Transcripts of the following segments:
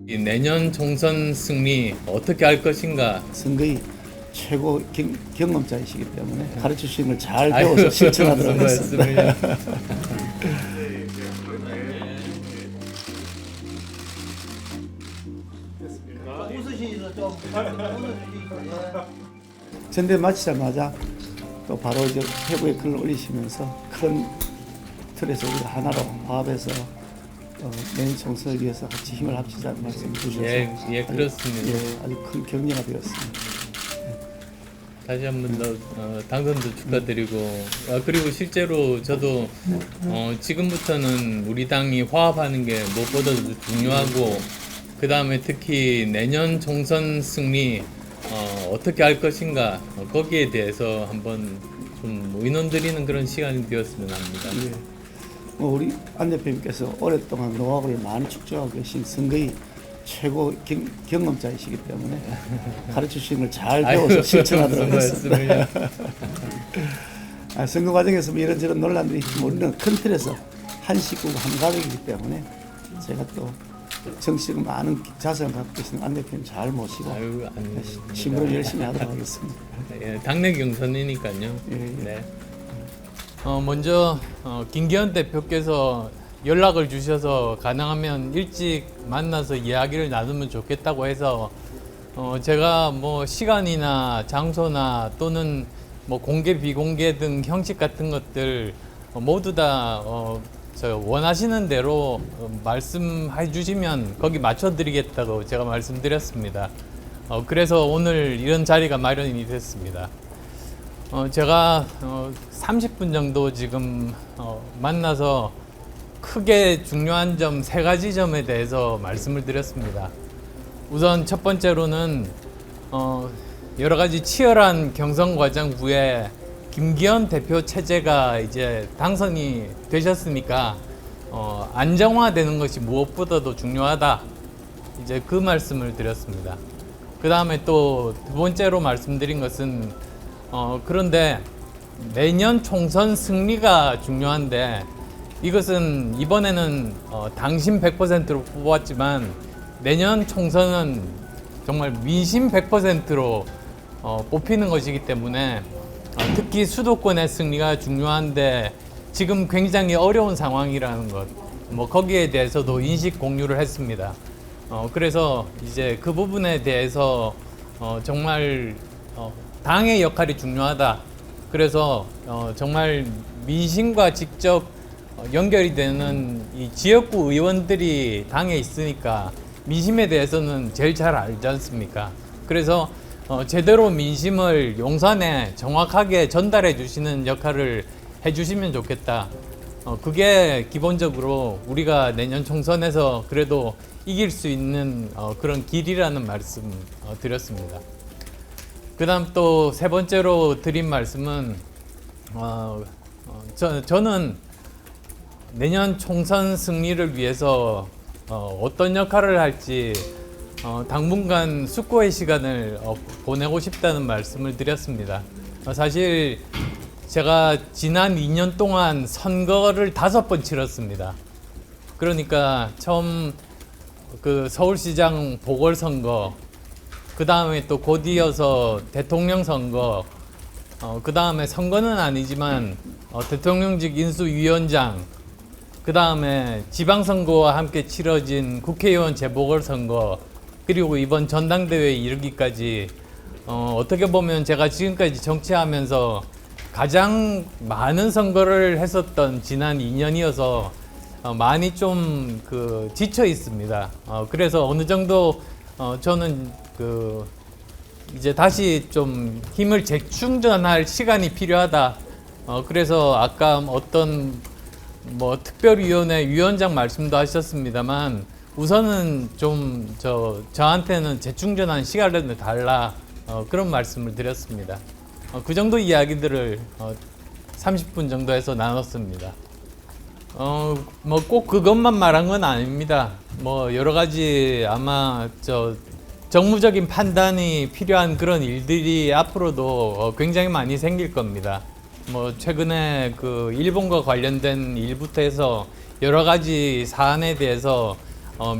이 내년 총선 승리 어떻게 할 것인가? 선거의 최고 경험자이시기 때문에 가르쳐 주신 걸 잘 아유, 배워서 실천하도록 무슨 하겠습니다. 말씀을요? 웃으시죠 좀. 웃으시죠. 전대 마치자마자 또 바로 이제 페이스북에 글을 올리시면서 큰 틀에서 우리가 하나로 화합해서 내년 총선을 위해서 같이 힘을 합치자는 말씀 주셔서 예, 그렇습니다. 아주 큰 격려가 되었습니다. 다시 한번 더 당선도 축하드리고 그리고 실제로 저도 지금부터는 우리 당이 화합하는 게 무엇보다도 중요하고 그 다음에 특히 내년 총선 승리 어떻게 할 것인가 거기에 대해서 한번 좀 의논 드리는 그런 시간이 되었으면 합니다. 예. 우리 안 대표님께서 오랫동안 노하우를 많이 축적하고 계신 선거의 최고 경험자이시기 때문에 가르쳐 주신 걸 잘 배워서 실천하도록 무슨 하겠습니다. 말씀을요? 선거 과정에서 뭐 이런저런 논란들이 있지만 우리는 큰 틀에서 한 식구 한 가족이기 때문에 제가 또 정치적 많은 자산을 갖고 계시는 안 대표님 잘 모시고 아유, 아닙니다. 심부름 열심히 하도록 하겠습니다. 예, 당내 경선이니까요. 예. 네. 먼저 김기현 대표께서 연락을 주셔서 가능하면 일찍 만나서 이야기를 나누면 좋겠다고 해서 제가 뭐 시간이나 장소나 또는 뭐 공개 비공개 등 형식 같은 것들 모두 다 원하시는 대로 말씀해 주시면 거기 맞춰 드리겠다고 제가 말씀드렸습니다. 그래서 오늘 이런 자리가 마련이 됐습니다. 제가 30분 정도 지금 만나서 크게 중요한 점 3가지 점에 대해서 말씀을 드렸습니다. 우선 첫 번째로는 여러 가지 치열한 경선 과정 후에 김기현 대표 체제가 이제 당선이 되셨으니까 안정화되는 것이 무엇보다도 중요하다. 이제 그 말씀을 드렸습니다. 그 다음에 또 두 번째로 말씀드린 것은 그런데 내년 총선 승리가 중요한데 이것은 이번에는 당신 100%로 뽑았지만 내년 총선은 정말 민심 100%로 뽑히는 것이기 때문에 특히 수도권의 승리가 중요한데 지금 굉장히 어려운 상황이라는 것, 뭐 거기에 대해서도 인식 공유를 했습니다. 그래서 이제 그 부분에 대해서 정말 당의 역할이 중요하다. 그래서 정말 민심과 직접 연결이 되는 이 지역구 의원들이 당에 있으니까 민심에 대해서는 제일 잘 알지 않습니까? 그래서 제대로 민심을 용산에 정확하게 전달해 주시는 역할을 해 주시면 좋겠다. 그게 기본적으로 우리가 내년 총선에서 그래도 이길 수 있는 그런 길이라는 말씀 드렸습니다. 그 다음 또 세 번째로 드린 말씀은 저는 내년 총선 승리를 위해서 어떤 역할을 할지 당분간 숙고의 시간을 보내고 싶다는 말씀을 드렸습니다. 사실 제가 지난 2년 동안 선거를 5번 치렀습니다. 그러니까 처음 그 서울시장 보궐선거, 그 다음에 또 곧 이어서 대통령 선거, 그 다음에 선거는 아니지만 대통령직 인수위원장, 그 다음에 지방선거와 함께 치러진 국회의원 재보궐선거, 그리고 이번 전당대회에 이르기까지 어떻게 보면 제가 지금까지 정치하면서 가장 많은 선거를 했었던 지난 2년이어서 많이 좀 지쳐 있습니다. 그래서 어느 정도 저는 이제 다시 좀 힘을 재충전할 시간이 필요하다. 그래서 아까 어떤 뭐 특별위원회 위원장 말씀도 하셨습니다만 우선은 좀 저한테는 재충전한 시간을 달라. 그런 말씀을 드렸습니다. 그 정도 이야기들을 30분 정도 해서 나눴습니다. 뭐 꼭 그것만 말한 건 아닙니다. 뭐 여러 가지 아마 정무적인 판단이 필요한 그런 일들이 앞으로도 굉장히 많이 생길 겁니다. 뭐 최근에 일본과 관련된 일부터 해서 여러 가지 사안에 대해서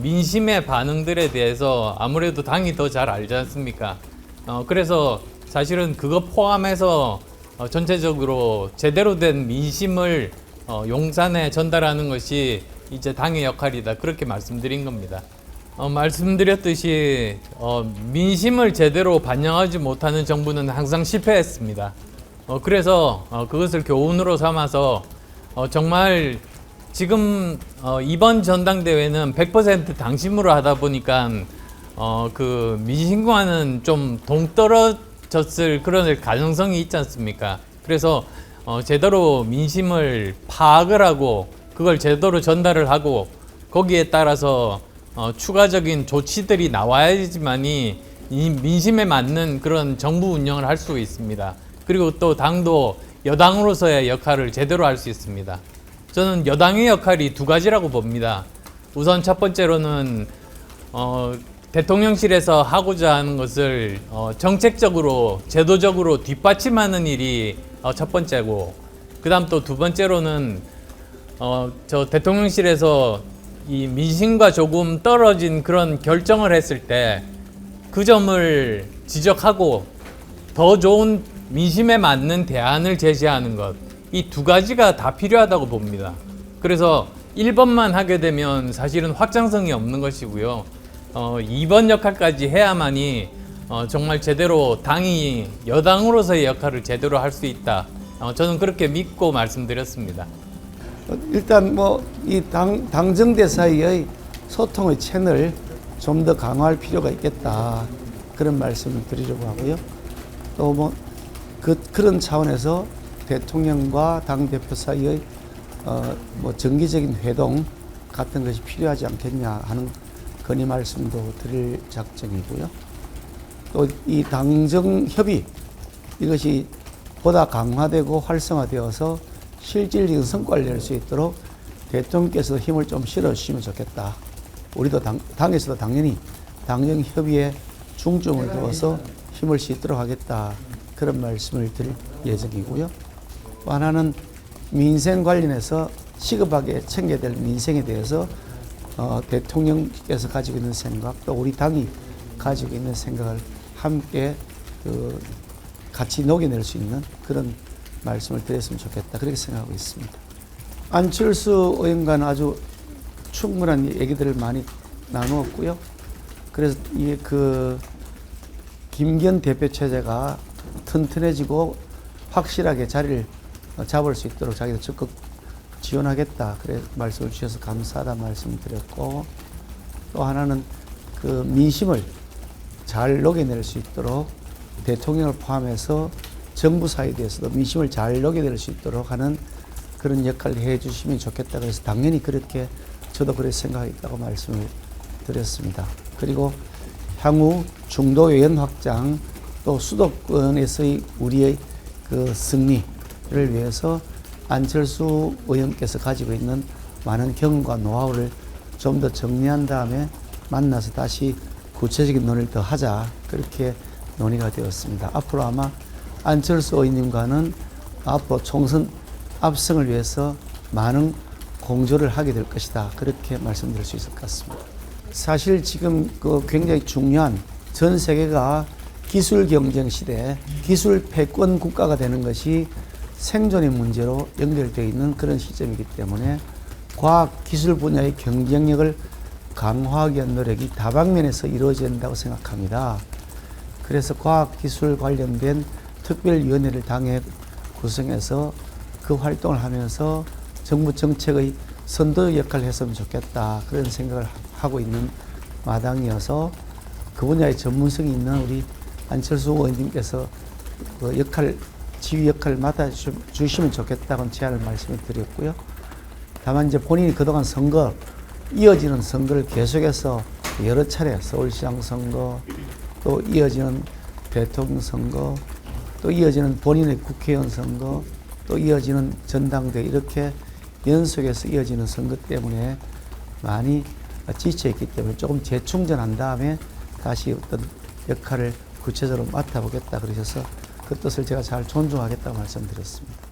민심의 반응들에 대해서 아무래도 당이 더 잘 알지 않습니까? 그래서 사실은 그거 포함해서 전체적으로 제대로 된 민심을 용산에 전달하는 것이 이제 당의 역할이다. 그렇게 말씀드린 겁니다. 말씀드렸듯이 민심을 제대로 반영하지 못하는 정부는 항상 실패했습니다. 그래서 그것을 교훈으로 삼아서 정말 지금 이번 전당대회는 100% 당심으로 하다 보니까 그 민심과는 좀 동떨어졌을 그런 가능성이 있지 않습니까? 그래서 제대로 민심을 파악을 하고 그걸 제대로 전달을 하고 거기에 따라서 추가적인 조치들이 나와야지만이 이 민심에 맞는 그런 정부 운영을 할 수 있습니다. 그리고 또 당도 여당으로서의 역할을 제대로 할 수 있습니다. 저는 여당의 역할이 두 가지라고 봅니다. 우선 첫 번째로는 대통령실에서 하고자 하는 것을 정책적으로 제도적으로 뒷받침하는 일이 첫 번째고, 그 다음 또 두 번째로는 저 대통령실에서 이 민심과 조금 떨어진 그런 결정을 했을 때 그 점을 지적하고 더 좋은 민심에 맞는 대안을 제시하는 것, 이 두 가지가 다 필요하다고 봅니다. 그래서 1번만 하게 되면 사실은 확장성이 없는 것이고요. 2번 역할까지 해야만이 정말 제대로 당이 여당으로서의 역할을 제대로 할 수 있다. 저는 그렇게 믿고 말씀드렸습니다. 일단 뭐 이 당정대 사이의 소통의 채널 좀 더 강화할 필요가 있겠다, 그런 말씀을 드리려고 하고요. 또 뭐 그런 차원에서 대통령과 당 대표 사이의 뭐 정기적인 회동 같은 것이 필요하지 않겠냐 하는 건의 말씀도 드릴 작정이고요. 또 이 당정 협의, 이것이 보다 강화되고 활성화되어서 실질적인 성과를 낼 수 있도록 대통령께서 힘을 좀 실어주시면 좋겠다. 우리도 당에서도 당연히 당정 협의에 중점을 두어서 힘을 싣도록 하겠다, 그런 말씀을 드릴 예정이고요. 또 하나는 민생 관련해서 시급하게 챙겨야 될 민생에 대해서 대통령께서 가지고 있는 생각, 또 우리 당이 가지고 있는 생각을 함께 같이 녹여낼 수 있는 그런 말씀을 드렸으면 좋겠다, 그렇게 생각하고 있습니다. 안철수 의원과는 아주 충분한 얘기들을 많이 나누었고요. 그래서 김기현 대표 체제가 튼튼해지고 확실하게 자리를 잡을 수 있도록 자기도 적극 지원하겠다, 그래 말씀을 주셔서 감사하다 말씀드렸고, 또 하나는 그 민심을 잘 녹여낼 수 있도록 대통령을 포함해서 정부 사이에서도 민심을 잘 녹여낼 수 있도록 하는 그런 역할을 해 주시면 좋겠다, 그래서 당연히 그렇게 저도 그렇게 생각했다고 말씀을 드렸습니다. 그리고 향후 중도 외연 확장, 또 수도권에서의 우리의 그 승리를 위해서 안철수 의원께서 가지고 있는 많은 경험과 노하우를 좀 더 정리한 다음에 만나서 다시 구체적인 논의를 더 하자, 그렇게 논의가 되었습니다. 앞으로 아마 안철수 의원님과는 앞으로 총선 압승을 위해서 많은 공조를 하게 될 것이다, 그렇게 말씀드릴 수 있을 것 같습니다. 사실 지금 그 굉장히 중요한, 전 세계가 기술 경쟁 시대, 기술 패권 국가가 되는 것이 생존의 문제로 연결되어 있는 그런 시점이기 때문에 과학 기술 분야의 경쟁력을 강화하기 위한 노력이 다방면에서 이루어져야 된다고 생각합니다. 그래서 과학 기술 관련된 특별위원회를 당에 구성해서 그 활동을 하면서 정부 정책의 선도 역할을 했으면 좋겠다, 그런 생각을 하고 있는 마당이어서 그 분야의 전문성이 있는 우리 안철수 의원님께서 그 지휘 역할을 맡아주시면 좋겠다고 제안을 말씀을 드렸고요. 다만 이제 본인이 그동안 선거, 이어지는 선거를 계속해서 여러 차례 서울시장 선거, 또 이어지는 대통령 선거, 또 이어지는 본인의 국회의원 선거, 또 이어지는 전당대회, 이렇게 연속해서 이어지는 선거 때문에 많이 지쳐있기 때문에 조금 재충전한 다음에 다시 어떤 역할을 구체적으로 맡아보겠다 그러셔서 그 뜻을 제가 잘 존중하겠다고 말씀드렸습니다.